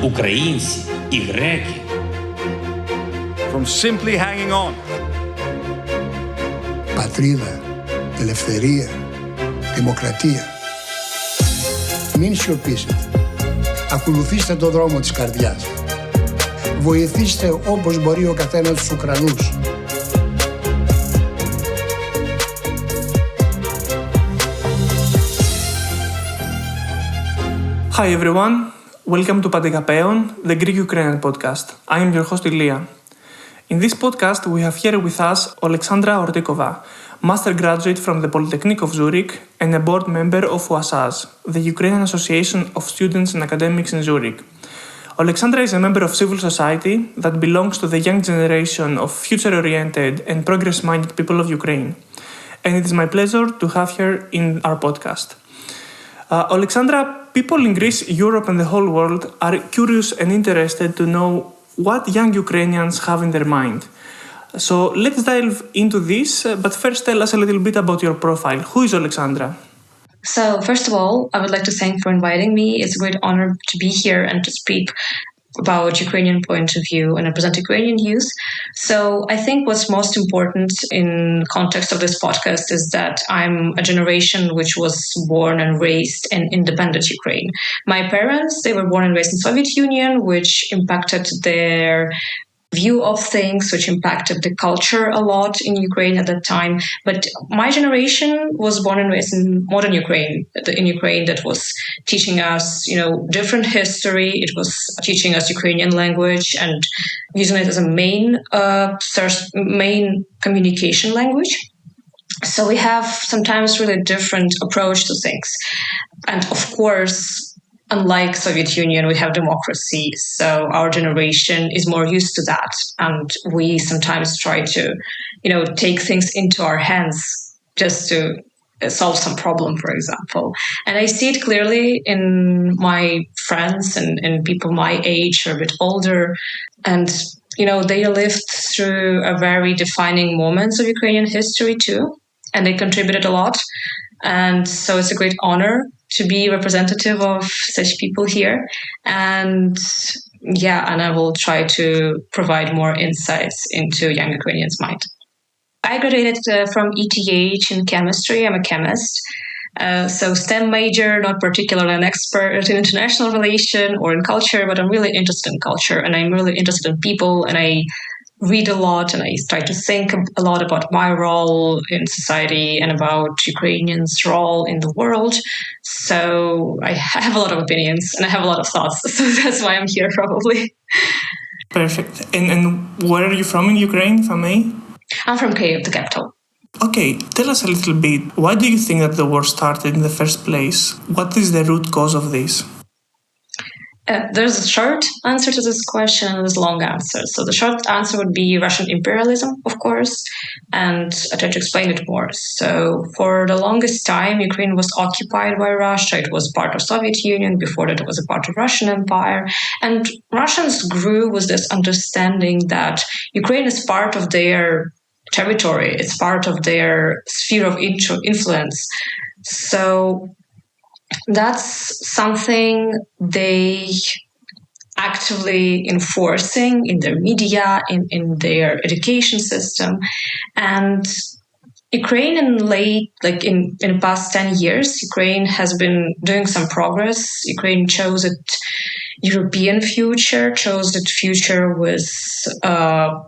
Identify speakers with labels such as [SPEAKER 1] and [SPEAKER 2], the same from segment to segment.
[SPEAKER 1] Українці і греки.
[SPEAKER 2] From simply hanging on.
[SPEAKER 3] Πατρίδα, ελευθερία, δημοκρατία. Μην σιωπήσετε. Ακολουθήστε το δρόμο της καρδιάς. Βοηθήστε όπως μπορεί ο καθένας τους Ουκρανούς.
[SPEAKER 4] Hi everyone, welcome to Panticapaeon, the Greek-Ukrainian podcast. I am your host Ilya. In this podcast we have here with us Oleksandra Ortikova, master graduate from the Polytechnic of Zurich and a board member of UASAZ, the Ukrainian Association of Students and Academics in Zurich. Oleksandra is a member of civil society that belongs to the young generation of future-oriented and progress-minded people of Ukraine. And it is my pleasure to have her in our podcast. Oleksandra, people in Greece, Europe and the whole world are curious and interested to know what young Ukrainians have in their mind. So let's dive into this, but first tell us a little bit about your profile. Who is Oleksandra?
[SPEAKER 5] So first of all, I would like to thank for inviting me. It's a great honor to be here and to speak about Ukrainian point of view and represent Ukrainian youth. So I think what's most important in context of this podcast is that I'm a generation which was born and raised in independent Ukraine. My parents, they were born and raised in Soviet Union, which impacted their view of things, which impacted the culture a lot in Ukraine at that time. But my generation was born and raised in modern Ukraine, in Ukraine that was teaching us, different history. It was teaching us Ukrainian language and using it as a main communication language. So we have sometimes really different approach to things. And of course, unlike Soviet Union, we have democracy, so our generation is more used to that, and we sometimes try to, take things into our hands just to solve some problem, for example. And I see it clearly in my friends and people my age or a bit older, and they lived through a very defining moments of Ukrainian history too, and they contributed a lot. And so it's a great honor to be representative of such people here. And I will try to provide more insights into young Ukrainians' mind. I graduated from ETH in chemistry. I'm a chemist. So STEM major, not particularly an expert in international relation or in culture, but I'm really interested in culture and I'm really interested in people, and I read a lot and I try to think a lot about my role in society and about Ukrainians' role in the world. So I have a lot of opinions and I have a lot of thoughts. So that's why I'm here probably.
[SPEAKER 4] Perfect. And where are you from in Ukraine, if I may?
[SPEAKER 5] I'm from Kyiv, the capital.
[SPEAKER 4] Okay, tell us a little bit. Why do you think that the war started in the first place? What is the root cause of this?
[SPEAKER 5] There's a short answer to this question and there's a long answer. So the short answer would be Russian imperialism, of course, and I try to explain it more. So for the longest time, Ukraine was occupied by Russia. It was part of Soviet Union. Before that, it was a part of Russian Empire. And Russians grew with this understanding that Ukraine is part of their territory. It's part of their sphere of influence. So that's something they actively enforcing in their media, in their education system. And Ukraine in the past 10 years, Ukraine has been doing some progress. Ukraine chose its European future, chose its future with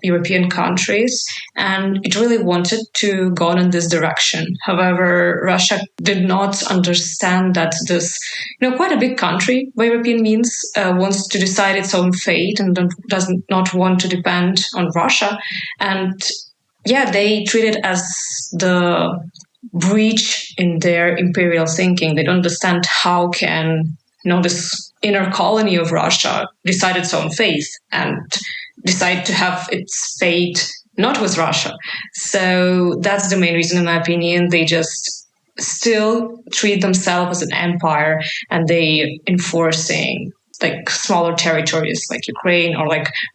[SPEAKER 5] European countries, and it really wanted to go in this direction. However, Russia did not understand that this, quite a big country by European means, wants to decide its own fate and does not want to depend on Russia. And they treat it as the breach in their imperial thinking. They don't understand how can, this inner colony of Russia decide its own fate and decide to have its fate not with Russia. So that's the main reason, in my opinion. They just still treat themselves as an empire and they enforcing smaller territories like Ukraine or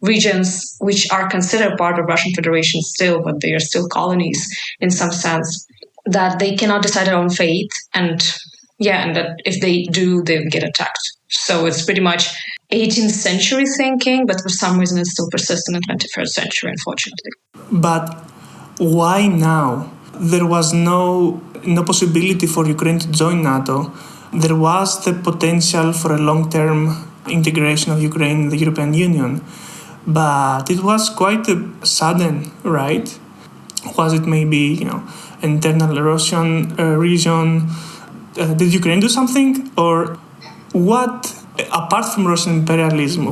[SPEAKER 5] regions which are considered part of Russian Federation still, but they are still colonies in some sense, that they cannot decide their own fate and that if they do, they get attacked. So it's pretty much 18th century thinking, but for some reason it's still persistent in the 21st century, unfortunately.
[SPEAKER 4] But why now? There was no possibility for Ukraine to join NATO. There was the potential for a long-term integration of Ukraine in the European Union. But it was quite sudden, right? Was it maybe, internal Russian region? Did Ukraine do something? Or what, apart from Russian imperialism,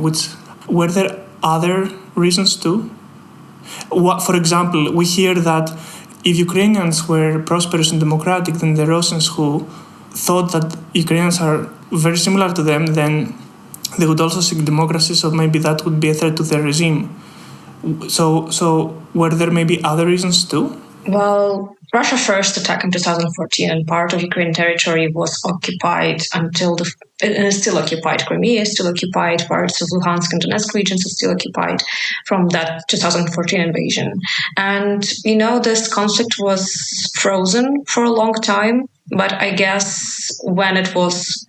[SPEAKER 4] were there other reasons too? For example, we hear that if Ukrainians were prosperous and democratic, then the Russians who thought that Ukrainians are very similar to them, then they would also seek democracy, so maybe that would be a threat to their regime. So were there maybe other reasons too?
[SPEAKER 5] Well, Russia first attacked in 2014, and part of Ukrainian territory was occupied until and is still occupied. Crimea is still occupied. Parts of Luhansk and Donetsk regions are still occupied from that 2014 invasion. And, this conflict was frozen for a long time. But I guess when it was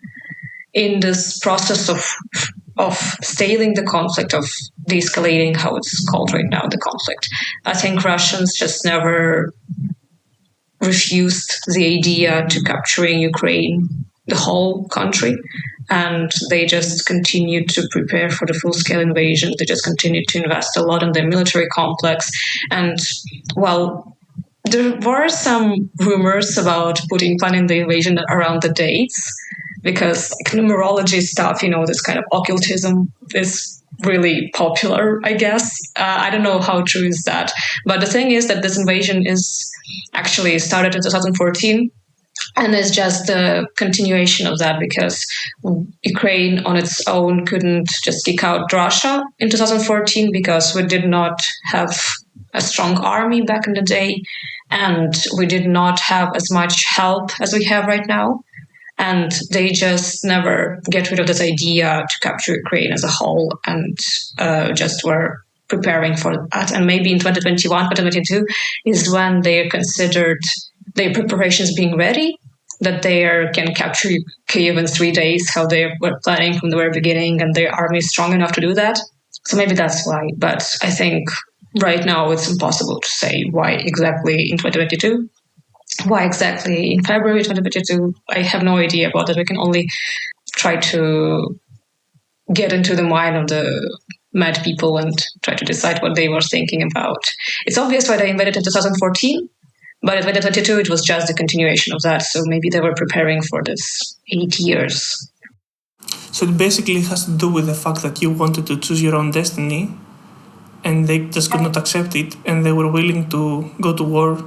[SPEAKER 5] in this process of stalling the conflict, of de-escalating, how it's called right now, the conflict, I think Russians just never refused the idea to capturing Ukraine, the whole country, and they just continued to prepare for the full-scale invasion. They just continued to invest a lot in their military complex. And, there were some rumors about Putin planning the invasion around the dates, because numerology stuff, this kind of occultism is really popular, I guess. I don't know how true is that. But the thing is that this invasion is actually started in 2014, and it's just the continuation of that, because Ukraine on its own couldn't just kick out Russia in 2014 because we did not have a strong army back in the day, and we did not have as much help as we have right now. And they just never get rid of this idea to capture Ukraine as a whole, and just were preparing for that. And maybe in 2021, 2022 is when they considered their preparations being ready, that they can capture Kyiv in 3 days, how they were planning from the very beginning, and their army is strong enough to do that. So maybe that's why. But I think right now it's impossible to say why exactly in 2022. Why exactly in February 2022? I have no idea about that. We can only try to get into the mind of the mad people and try to decide what they were thinking about. It's obvious why they invaded in 2014, but in 2022 it was just the continuation of that. So maybe they were preparing for this 8 years.
[SPEAKER 4] So it basically has to do with the fact that you wanted to choose your own destiny, and they just could not accept it, and they were willing to go to war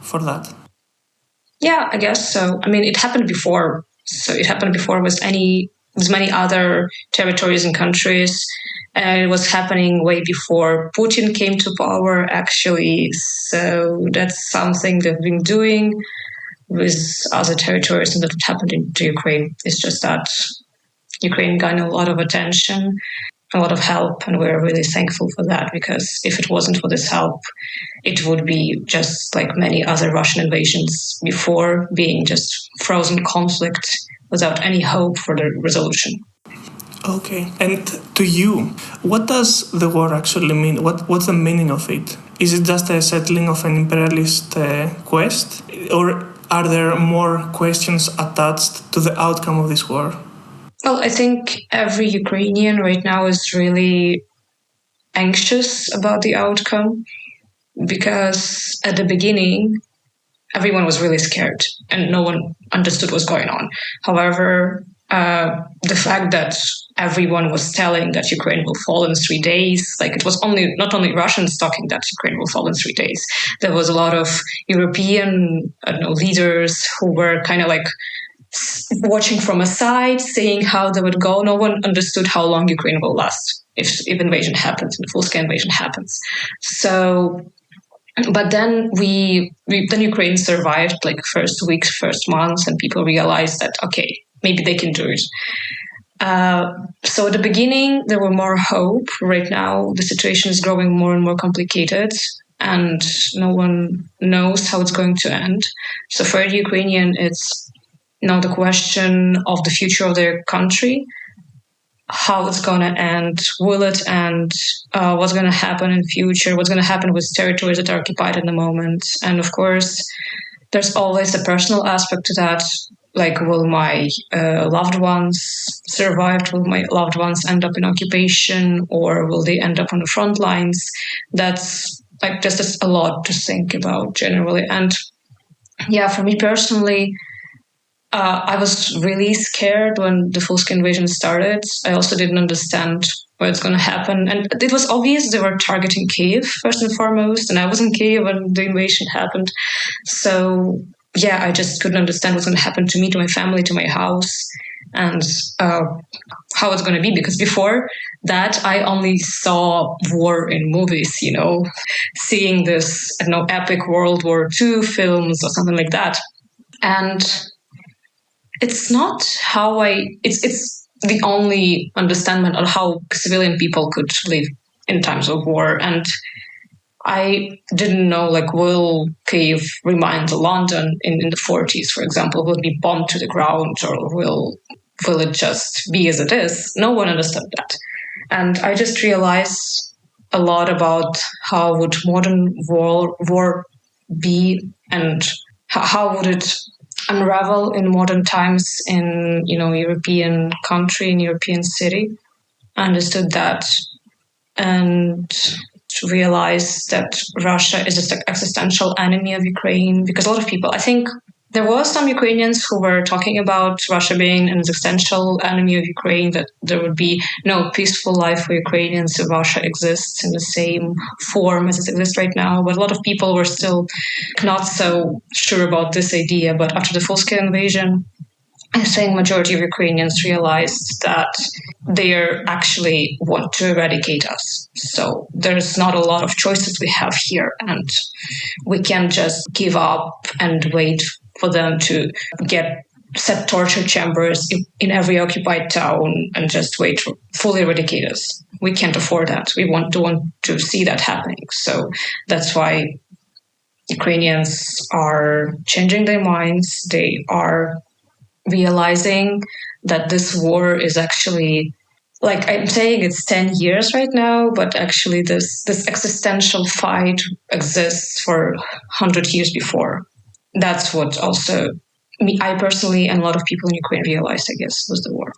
[SPEAKER 4] for that.
[SPEAKER 5] Yeah, I guess so. I mean, it happened before. So it happened before with many other territories and countries. And it was happening way before Putin came to power, actually. So that's something they've been doing with other territories, and that happened to Ukraine. It's just that Ukraine got a lot of attention, a lot of help, and we're really thankful for that, because if it wasn't for this help, it would be just like many other Russian invasions before, being just frozen conflict without any hope for the resolution.
[SPEAKER 4] Okay. And to you, what does the war actually mean? What's the meaning of it? Is it just a settling of an imperialist quest? Or are there more questions attached to the outcome of this war?
[SPEAKER 5] Well, I think every Ukrainian right now is really anxious about the outcome, because at the beginning, everyone was really scared and no one understood what's going on. However, the fact that everyone was telling that Ukraine will fall in 3 days, like it was not only Russians talking that Ukraine will fall in 3 days. There was a lot of European leaders who were kind of like watching from a side, saying how they would go. No one understood how long Ukraine will last if invasion happens, if full-scale invasion happens. So, but then Ukraine survived like first weeks, first months, and people realized that, okay, maybe they can do it. So at the beginning, there were more hope. Right now, the situation is growing more and more complicated, and no one knows how it's going to end. So for the Ukrainian, it's now the question of the future of their country, how it's going to end, will it end, what's going to happen in the future, what's going to happen with territories that are occupied in the moment. And of course, there's always a personal aspect to that. Like, will my loved ones survive? Will my loved ones end up in occupation, or will they end up on the front lines? That's like just a lot to think about generally. And yeah, for me personally, I was really scared when the full-scale invasion started. I also didn't understand what's going to happen. And it was obvious they were targeting Kyiv first and foremost. And I was in Kyiv when the invasion happened. So yeah, I just couldn't understand what's going to happen to me, to my family, to my house, and how it's going to be. Because before that, I only saw war in movies, seeing this, epic World War II films or something like that. And it's not how it's the only understanding of how civilian people could live in times of war. And I didn't know, will Kyiv remind London in the 40s, for example? Will it be bombed to the ground, or will it just be as it is? No one understood that. And I just realized a lot about how would modern war be, and how would it unravel in modern times in, European country, in European city. I understood that, and realize that Russia is just an existential enemy of Ukraine, because a lot of people, I think there were some Ukrainians who were talking about Russia being an existential enemy of Ukraine, that there would be no peaceful life for Ukrainians if Russia exists in the same form as it exists right now. But a lot of people were still not so sure about this idea. But after the full-scale invasion, I think majority of Ukrainians realized that they actually want to eradicate us. So there's not a lot of choices we have here, and we can't just give up and wait for them to set torture chambers in every occupied town and just wait to fully eradicate us. We can't afford that. We want to see that happening. So that's why Ukrainians are changing their minds. They are realizing that this war is actually, I'm saying it's 10 years right now, but actually this existential fight exists for 100 years before. That's what also I personally and a lot of people in Ukraine realized, I guess, was the war.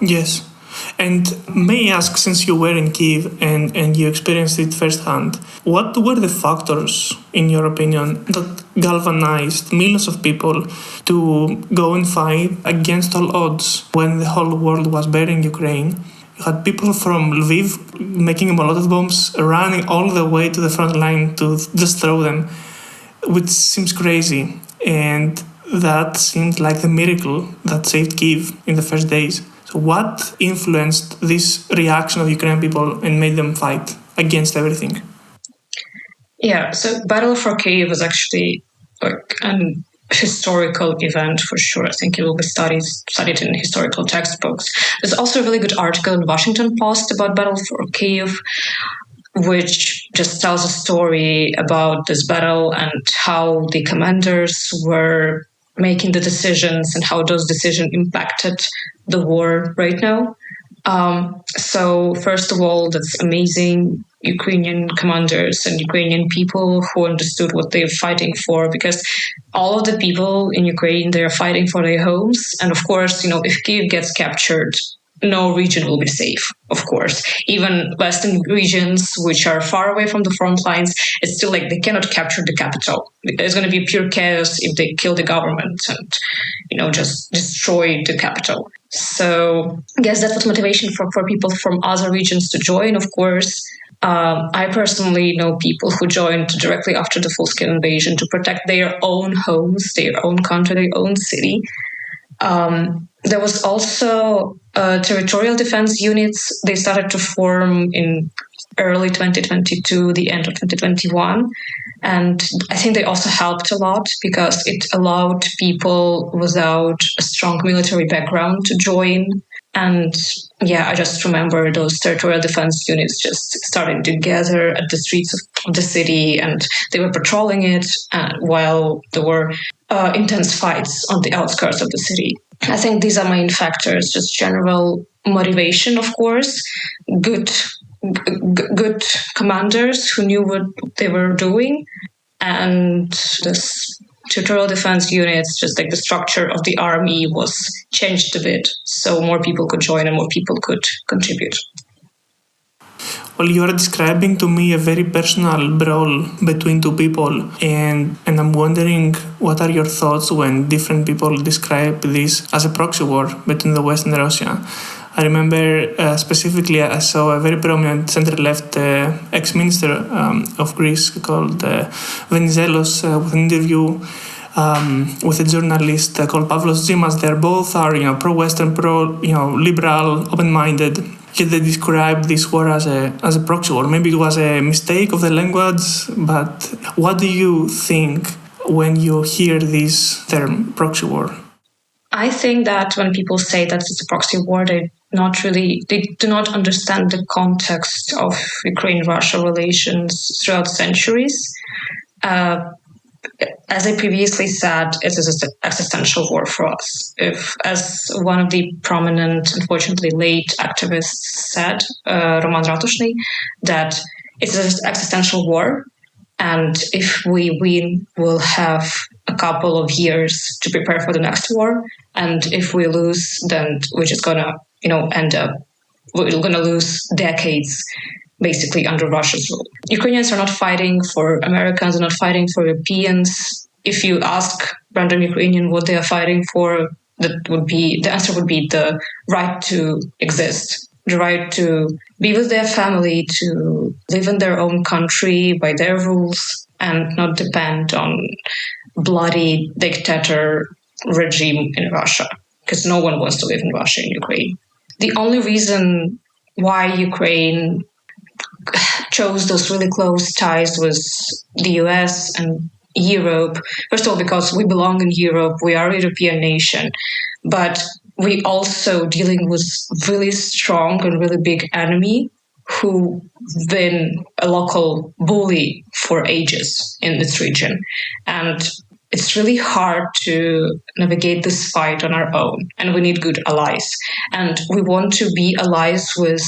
[SPEAKER 4] Yes. And may I ask, since you were in Kyiv and you experienced it firsthand, what were the factors, in your opinion, that galvanized millions of people to go and fight against all odds when the whole world was burying Ukraine? You had people from Lviv making Molotov bombs, running all the way to the front line to just throw them, which seems crazy. And that seemed like the miracle that saved Kyiv in the first days. So what influenced this reaction of Ukrainian people and made them fight against everything?
[SPEAKER 5] Yeah, so Battle for Kyiv was actually an historical event for sure. I think it will be studied in historical textbooks. There's also a really good article in Washington Post about Battle for Kyiv, which just tells a story about this battle and how the commanders were making the decisions and how those decisions impacted the war right now. So first of all, that's amazing Ukrainian commanders and Ukrainian people who understood what they're fighting for, because all of the people in Ukraine, they're fighting for their homes. And of course, if Kyiv gets captured, no region will be safe, of course. Even Western regions, which are far away from the front lines, it's still they cannot capture the capital. It's going to be pure chaos if they kill the government and, just destroy the capital. So I guess that was motivation for people from other regions to join, of course. I personally know people who joined directly after the full-scale invasion to protect their own homes, their own country, their own city. There was also territorial defense units. They started to form in early 2022, the end of 2021. And I think they also helped a lot because it allowed people without a strong military background to join. And yeah, I just remember those territorial defense units just starting to gather at the streets of the city, and they were patrolling it while there were intense fights on the outskirts of the city. I think these are main factors, just general motivation, of course, good commanders who knew what they were doing, and this territorial defense units, just like the structure of the army was changed a bit, so more people could join and more people could contribute.
[SPEAKER 4] Well, you are describing to me a very personal brawl between two people, and I'm wondering what are your thoughts when different people describe this as a proxy war between the West and Russia. I remember specifically I saw a very prominent center-left ex-minister of Greece called Venizelos with an interview with a journalist called Pavlos Zimas. They both are pro-Western, liberal, open-minded. Yet they described this war as a proxy war. Maybe it was a mistake of the language, but what do you think when you hear this term proxy war?
[SPEAKER 5] I think that when people say that it's a proxy war, they do not understand the context of Ukraine-Russia relations throughout centuries. As I previously said, it is an existential war for us. As one of the prominent, unfortunately late activists said, Roman Ratushny, that it's an existential war, and if we win, we'll have a couple of years to prepare for the next war, and if we lose, then we're just gonna, we're gonna lose decades basically under Russia's rule. Ukrainians are not fighting for Americans, are not fighting for Europeans. If you ask random Ukrainian what they are fighting for, the answer would be the right to exist, the right to be with their family, to live in their own country by their rules and not depend on bloody dictator regime in Russia, because no one wants to live in Russia and Ukraine. The only reason why Ukraine chose those really close ties with the US and Europe, first of all, because we belong in Europe, we are a European nation, but we also dealing with really strong and really big enemy who've been a local bully for ages in this region. And it's really hard to navigate this fight on our own, and we need good allies. And we want to be allies with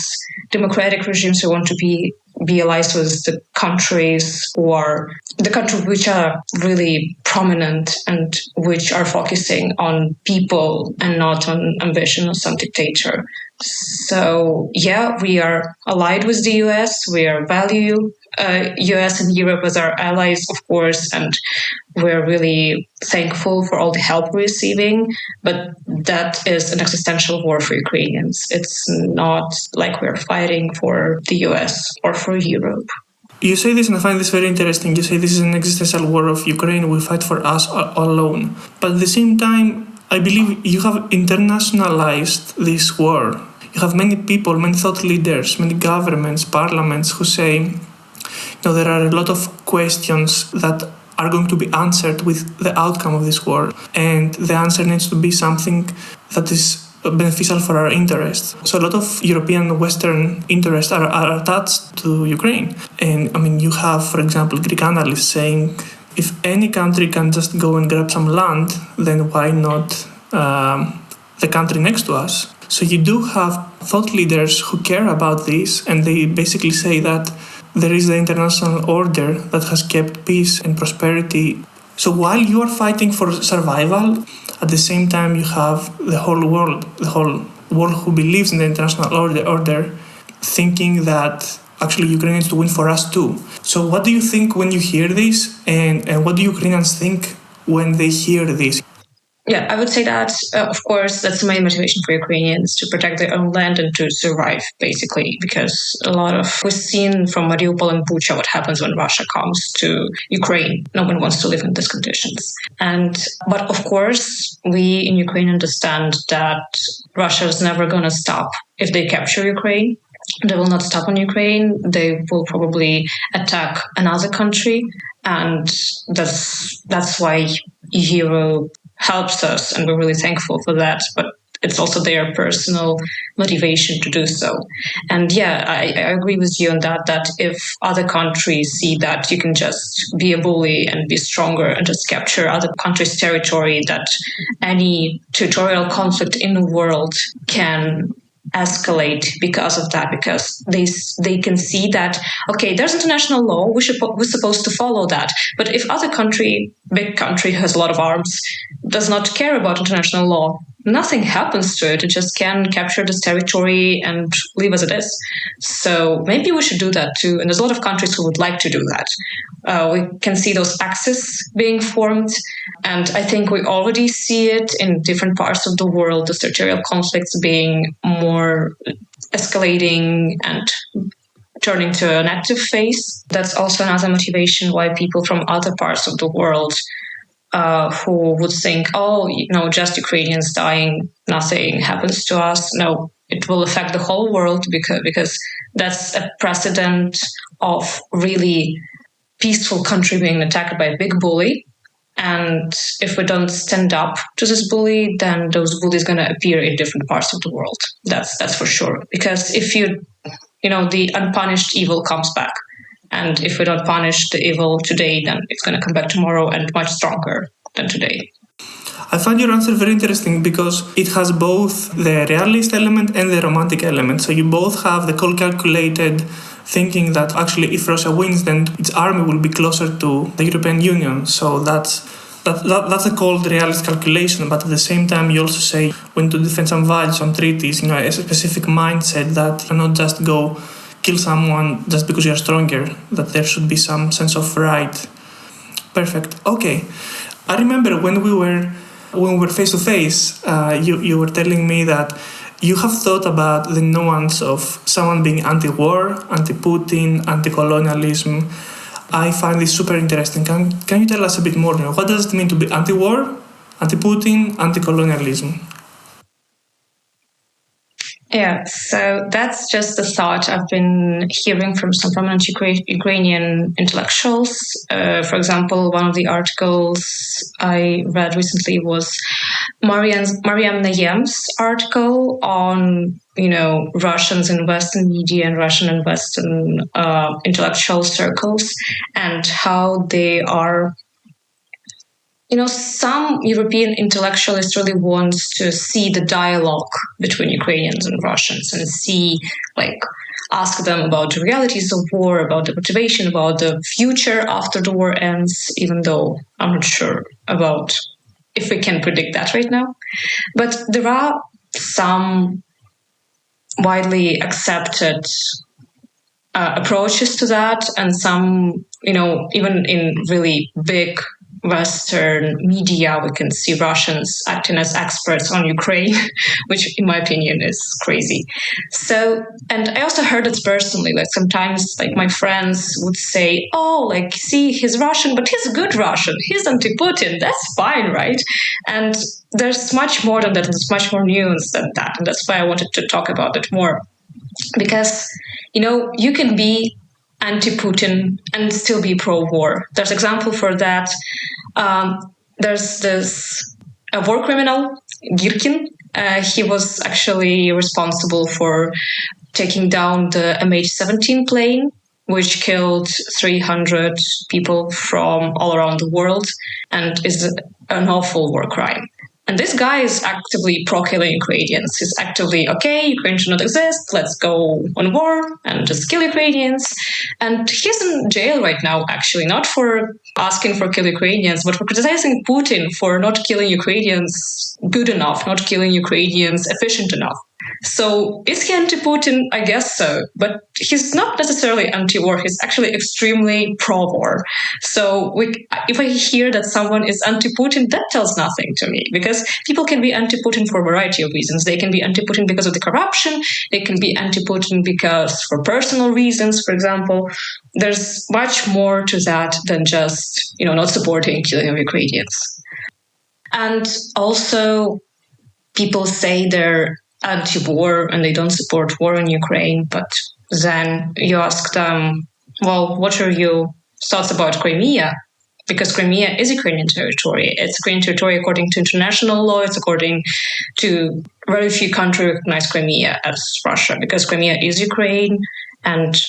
[SPEAKER 5] democratic regimes. We want to be allies with the countries which are really prominent and which are focusing on people and not on ambition of some dictator. So yeah, we are allied with the US. We are value US and Europe as our allies, of course, and we're really thankful for all the help we're receiving. But that is an existential war for Ukrainians. It's not like we're fighting for the US or for Europe.
[SPEAKER 4] You say this, and I find this very interesting. You say this is an existential war of Ukraine. We fight for us alone. But at the same time, I believe you have internationalized this war. You have many people, many thought leaders, many governments, parliaments who say, there are a lot of questions that are going to be answered with the outcome of this war. And the answer needs to be something that is beneficial for our interests. So a lot of European Western interests are attached to Ukraine. And you have, for example, Greek analysts saying, if any country can just go and grab some land, then why not the country next to us? So you do have thought leaders who care about this, and they basically say that there is the international order that has kept peace and prosperity. So while you are fighting for survival, at the same time you have the whole world who believes in the international order thinking that actually Ukraine needs to win for us too. So what do you think when you hear this, and what do Ukrainians think when they hear this?
[SPEAKER 5] Yeah, I would say that, of course, that's the main motivation for Ukrainians, to protect their own land and to survive, basically, because we've seen from Mariupol and Bucha what happens when Russia comes to Ukraine. No one wants to live in these conditions. But of course, we in Ukraine understand that Russia is never going to stop if they capture Ukraine. They will not stop on Ukraine. They will probably attack another country. And that's why Europe helps us, and we're really thankful for that. But it's also their personal motivation to do so. And yeah, I agree with you on that if other countries see that you can just be a bully and be stronger and just capture other countries' territory, that any territorial conflict in the world can escalate because of that, because they can see that, okay, there's international law, we're supposed to follow that. But if other big country has a lot of arms, does not care about international law, nothing happens to it. It just can capture this territory and leave as it is. So maybe we should do that too. And there's a lot of countries who would like to do that. We can see those axes being formed. And I think we already see it in different parts of the world, the territorial conflicts being more escalating and turning to an active phase. That's also another motivation why people from other parts of the world who would think, just Ukrainians dying, nothing happens to us. No, it will affect the whole world because that's a precedent of really peaceful country being attacked by a big bully. And if we don't stand up to this bully, then those bullies going to appear in different parts of the world. That's for sure. Because if the unpunished evil comes back. And if we don't punish the evil today, then it's going to come back tomorrow and much stronger than today.
[SPEAKER 4] I find your answer very interesting because it has both the realist element and the romantic element. So you both have the cold calculated thinking that actually if Russia wins, then its army will be closer to the European Union. So that's a cold realist calculation. But at the same time, you also say when to defend some values, some treaties, a specific mindset that you cannot just go kill someone just because you're stronger, that there should be some sense of right. Perfect. Okay. I remember when we were face to face, you were telling me that you have thought about the nuance of someone being anti-war, anti-Putin, anti-colonialism. I find this super interesting. Can you tell us a bit more? What does it mean to be anti-war, anti-Putin, anti-colonialism?
[SPEAKER 5] Yeah, so that's just the thought I've been hearing from some prominent Ukrainian intellectuals. For example, one of the articles I read recently was Mariam Nayem's article on, Russians in Western media and Russian and Western intellectual circles and how they are. Some European intellectualists really want to see the dialogue between Ukrainians and Russians and ask them about the realities of war, about the motivation, about the future after the war ends, even though I'm not sure about if we can predict that right now. But there are some widely accepted approaches to that, and some, even in really big Western media, we can see Russians acting as experts on Ukraine, which in my opinion is crazy. So, and I also heard it personally, sometimes my friends would say, see, he's Russian, but he's a good Russian. He's anti-Putin. That's fine, right? And there's much more than that. There's much more nuance than that. And that's why I wanted to talk about it more. Because, you can be anti-Putin and still be pro-war. There's example for that. There's this war criminal, Girkin. He was actually responsible for taking down the MH17 plane, which killed 300 people from all around the world and is an awful war crime. And this guy is actively pro-killing Ukrainians. He's actively, Ukraine should not exist, let's go on war and just kill Ukrainians. And he's in jail right now, actually, not for asking for kill Ukrainians, but for criticizing Putin for not killing Ukrainians good enough, not killing Ukrainians efficient enough. So is he anti-Putin? I guess so. But he's not necessarily anti-war. He's actually extremely pro-war. So if I hear that someone is anti-Putin, that tells nothing to me, because people can be anti-Putin for a variety of reasons. They can be anti-Putin because of the corruption. They can be anti-Putin because for personal reasons, for example. There's much more to that than just, not supporting killing of Ukrainians. And also people say they're anti-war and they don't support war in Ukraine, but then you ask them, well, what are your thoughts about Crimea? Because Crimea is Ukrainian territory. It's Ukrainian territory according to international law. It's according to very few countries recognize Crimea as Russia, because Crimea is Ukraine. And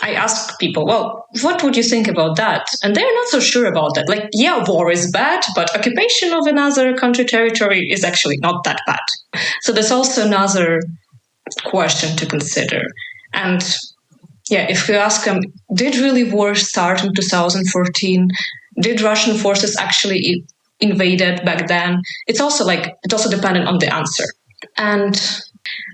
[SPEAKER 5] I ask people, well, what would you think about that? And they're not so sure about that. War is bad, but occupation of another country territory is actually not that bad. So there's also another question to consider. And yeah, if you ask them, did really war start in 2014? Did Russian forces actually invaded back then? It also dependent on the answer. And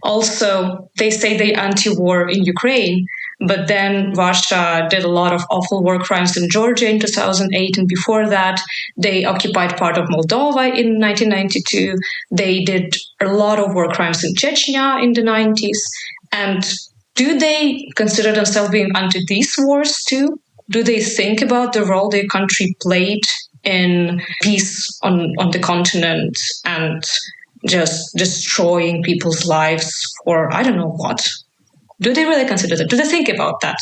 [SPEAKER 5] also, they say they anti-war in Ukraine, but then Russia did a lot of awful war crimes in Georgia in 2008, and before that, they occupied part of Moldova in 1992. They did a lot of war crimes in Chechnya in the 90s. And do they consider themselves being anti these wars too? Do they think about the role their country played in peace on the continent and just destroying people's lives or I don't know what? Do they really consider that? Do they think about that?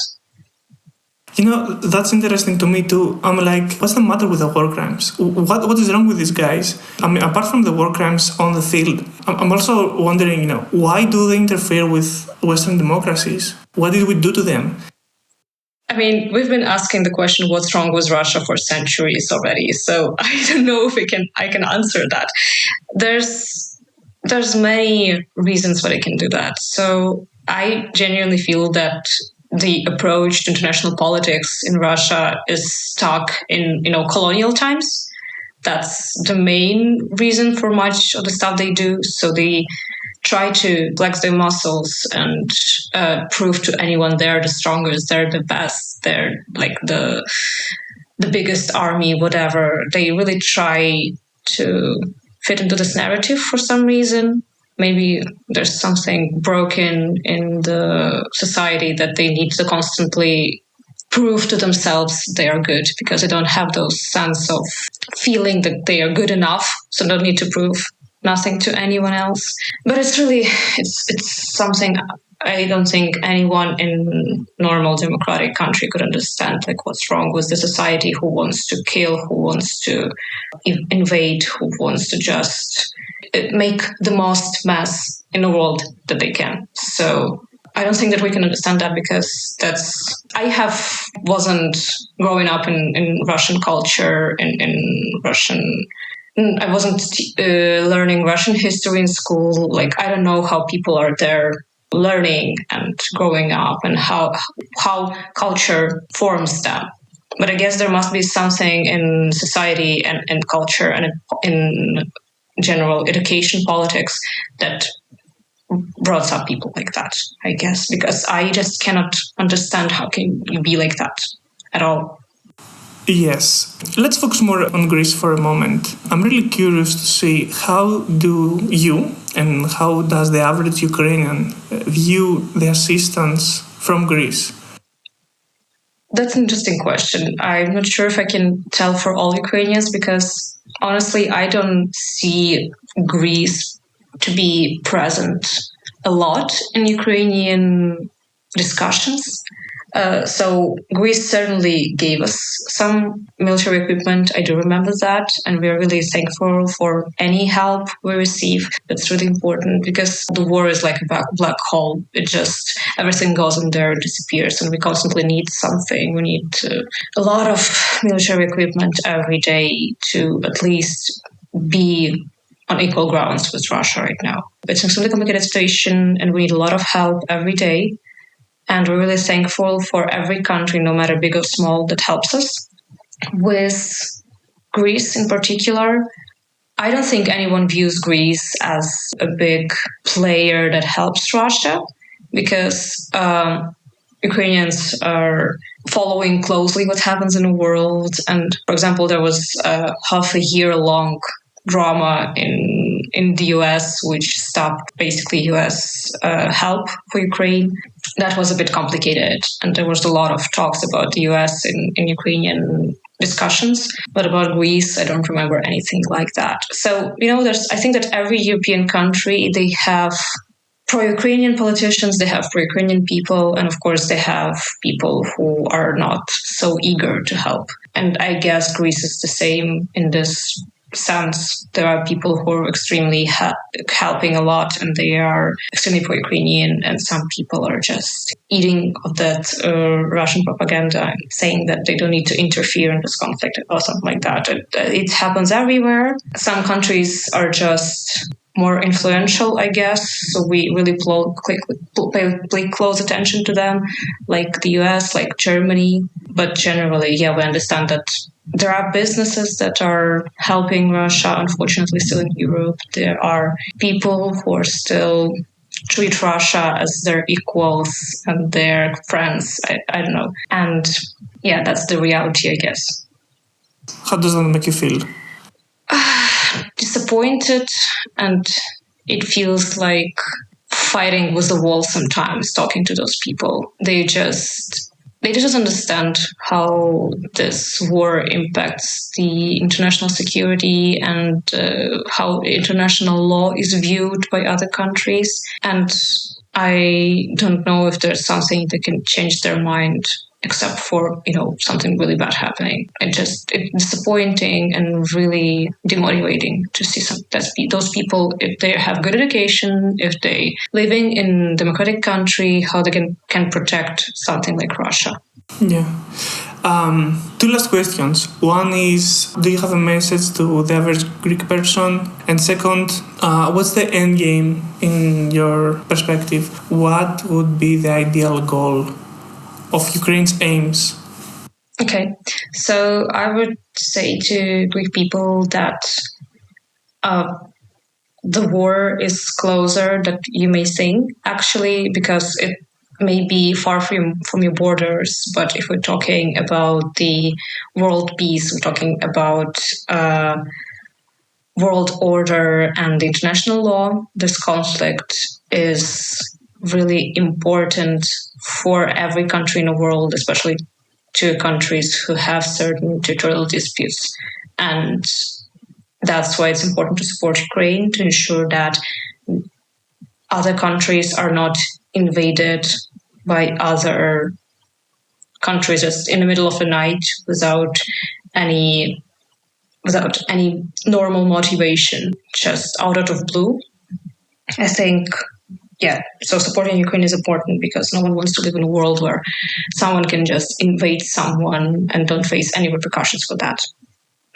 [SPEAKER 4] That's interesting to me too. I'm like, what's the matter with the war crimes? What is wrong with these guys? I mean, apart from the war crimes on the field, I'm also wondering, why do they interfere with Western democracies? What did we do to them?
[SPEAKER 5] I mean, we've been asking the question, what's wrong with Russia for centuries already. So I don't know if I can answer that. There's many reasons why they can do that. So I genuinely feel that the approach to international politics in Russia is stuck in, colonial times. That's the main reason for much of the stuff they do. So they try to flex their muscles and prove to anyone they're the strongest, they're the best, they're like the biggest army, whatever. They really try to fit into this narrative for some reason. Maybe there's something broken in the society that they need to constantly prove to themselves they are good because they don't have those sense of feeling that they are good enough, so they don't need to prove nothing to anyone else. But it's something I don't think anyone in normal democratic country could understand, like what's wrong with the society who wants to kill, who wants to invade, who wants to just make the most mess in the world that they can. So I don't think that we can understand that because wasn't growing up in Russian culture, in Russian. I wasn't learning Russian history in school. Like, I don't know how people are there learning and growing up and how culture forms them. But I guess there must be something in society and in culture and in general education politics that brought up people like that, I guess, because I just cannot understand how can you be like that at all.
[SPEAKER 4] Yes. Let's focus more on Greece for a moment. I'm really curious to see how do you and how does the average Ukrainian view the assistance from Greece?
[SPEAKER 5] That's an interesting question. I'm not sure if I can tell for all Ukrainians because honestly, I don't see Greece to be present a lot in Ukrainian discussions. So Greece certainly gave us some military equipment. I do remember that. And we're really thankful for any help we receive. That's really important because the war is like a black hole. It just, everything goes in there, disappears. And we constantly need something. We need a lot of military equipment every day to at least be on equal grounds with Russia right now. It's an extremely complicated situation and we need a lot of help every day. And we're really thankful for every country, no matter big or small, that helps us. With Greece in particular, I don't think anyone views Greece as a big player that helps Russia because Ukrainians are following closely what happens in the world. And, for example, there was a half a year-long drama in the US, which stopped basically US help for Ukraine. That was a bit complicated. And there was a lot of talks about the US in Ukrainian discussions. But about Greece, I don't remember anything like that. So, I think that every European country, they have pro-Ukrainian politicians, they have pro-Ukrainian people, and of course they have people who are not so eager to help. And I guess Greece is the same in this sense. There are people who are extremely helping a lot and they are extremely pro-Ukrainian, and some people are just eating of that Russian propaganda and saying that they don't need to interfere in this conflict or something like that. It happens everywhere. Some countries are just more influential, I guess. So we really pay close attention to them, like the US, like Germany. But generally, we understand that there are businesses that are helping Russia, unfortunately, still in Europe. There are people who are still treat Russia as their equals and their friends. I don't know. And that's the reality, I guess.
[SPEAKER 4] How does that make you feel?
[SPEAKER 5] Disappointed, and it feels like fighting with the wall sometimes, talking to those people. They just understand how this war impacts the international security and how international law is viewed by other countries. And I don't know if there's something that can change their mind, except for, something really bad happening. It's disappointing and really demotivating to see those people, if they have good education, if they living in democratic country, how they can protect something like Russia.
[SPEAKER 4] Yeah. Two last questions. One is, do you have a message to the average Greek person? And second, what's the end game in your perspective? What would be the ideal goal of Ukraine's aims?
[SPEAKER 5] Okay, so I would say to Greek people that the war is closer than you may think, actually, because it may be far from your borders. But if we're talking about the world peace, we're talking about world order and the international law, this conflict is really important for every country in the world, especially to countries who have certain territorial disputes. And that's why it's important to support Ukraine, to ensure that other countries are not invaded by other countries just in the middle of the night without any normal motivation, just out of blue. I think so supporting Ukraine is important because no one wants to live in a world where someone can just invade someone and don't face any repercussions for that.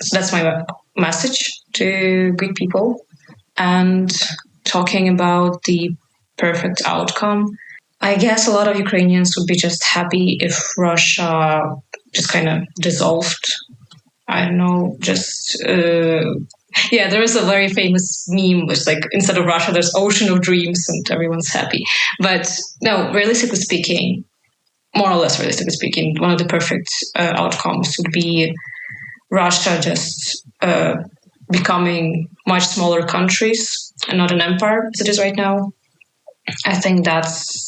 [SPEAKER 5] So that's my message to Greek people. And talking about the perfect outcome, I guess a lot of Ukrainians would be just happy if Russia just kind of dissolved. I don't know, there is a very famous meme which, like, instead of Russia, there's Ocean of Dreams and everyone's happy. But no, realistically speaking, more or less realistically speaking, one of the perfect outcomes would be Russia just becoming much smaller countries and not an empire as it is right now. I think that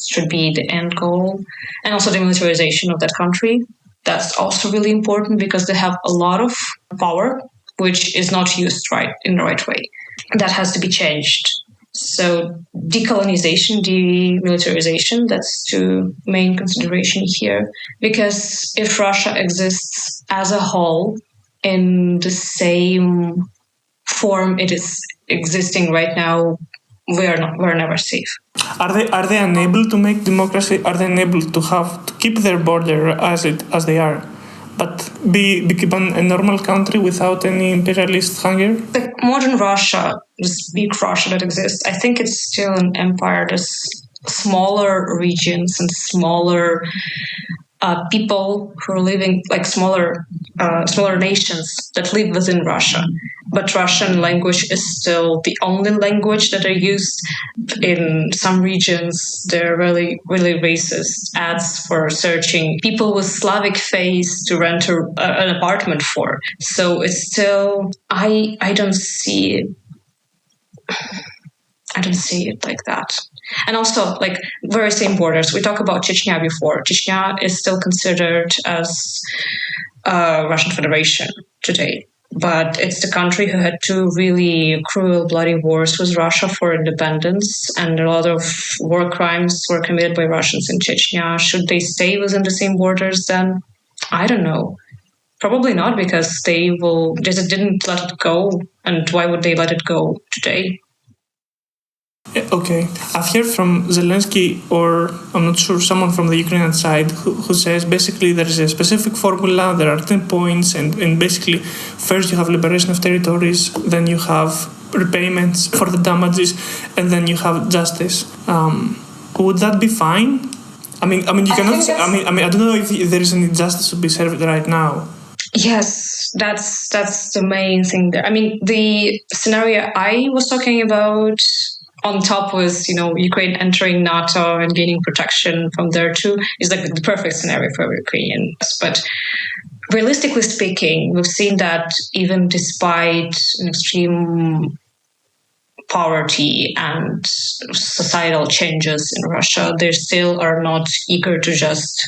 [SPEAKER 5] should be the end goal. And also the militarization of that country. That's also really important because they have a lot of power, which is not used in the right way. That has to be changed. So decolonization, demilitarization, that's two main consideration here. Because if Russia exists as a whole in the same form it is existing right now, we're never safe.
[SPEAKER 4] Are they unable to make democracy? Are they unable to keep their border as they are, but become a normal country without any imperialist hunger?
[SPEAKER 5] The modern Russia, this big Russia that exists, I think it's still an empire. There's smaller regions and smaller people who are living, like smaller nations that live within Russia. But Russian language is still the only language that are used. In some regions, they're really, really racist ads for searching people with Slavic face to rent an apartment for. So it's still, I don't see it like that. And also, like, very same borders. We talked about Chechnya before. Chechnya is still considered as Russian Federation today. But it's the country who had two really cruel, bloody wars with Russia for independence. And a lot of war crimes were committed by Russians in Chechnya. Should they stay within the same borders then? I don't know. Probably not, because they just didn't let it go. And why would they let it go today?
[SPEAKER 4] Okay. I've heard from Zelensky, or I'm not sure, someone from the Ukrainian side who says basically there is a specific formula, there are 10 points, and basically first you have liberation of territories, then you have repayments for the damages, and then you have justice. Would that be fine? I mean, you cannot. I don't know if there is any justice to be served right now.
[SPEAKER 5] Yes, that's the main thing there. I mean, the scenario I was talking about on top was, Ukraine entering NATO and gaining protection from there too, is like the perfect scenario for Ukrainians. But realistically speaking, we've seen that even despite an extreme poverty and societal changes in Russia, they still are not eager to just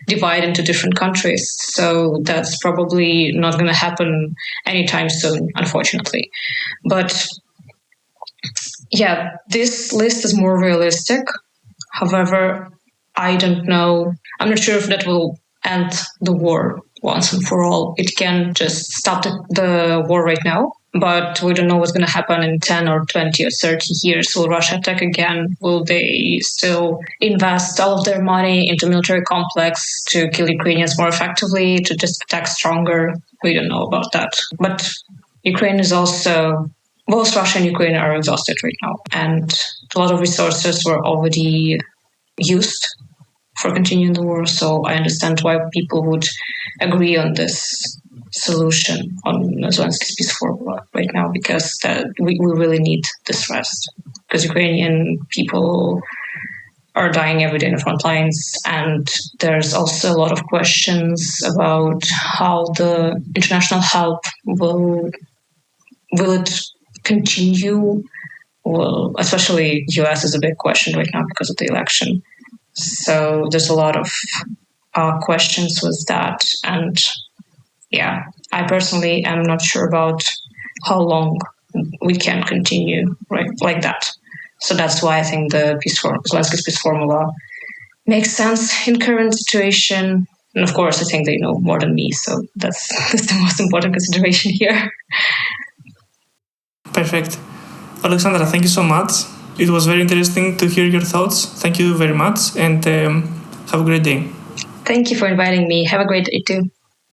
[SPEAKER 5] divide into different countries. So that's probably not going to happen anytime soon, unfortunately. But yeah, this list is more realistic. However, I don't know. I'm not sure if that will end the war once and for all. It can just stop the war right now, but we don't know what's going to happen in 10 or 20 or 30 years. Will Russia attack again? Will they still invest all of their money into military complex to kill Ukrainians more effectively, to just attack stronger? We don't know about that. But Ukraine is also... Both Russia and Ukraine are exhausted right now, and a lot of resources were already used for continuing the war. So I understand why people would agree on this solution, on Zelensky's peace formula right now, because we really need this rest. Because Ukrainian people are dying every day in the front lines, and there's also a lot of questions about how the international help will it continue. Well, especially US is a big question right now because of the election. So there's a lot of questions with that. And yeah, I personally am not sure about how long we can continue like that. So that's why I think the Zelensky's peace formula makes sense in current situation. And of course, I think they know more than me. So that's the most important consideration here.
[SPEAKER 4] Perfect. Oleksandra, thank you so much. It was very interesting to hear your thoughts. Thank you very much, and have a great day.
[SPEAKER 5] Thank you for inviting me. Have a great day too.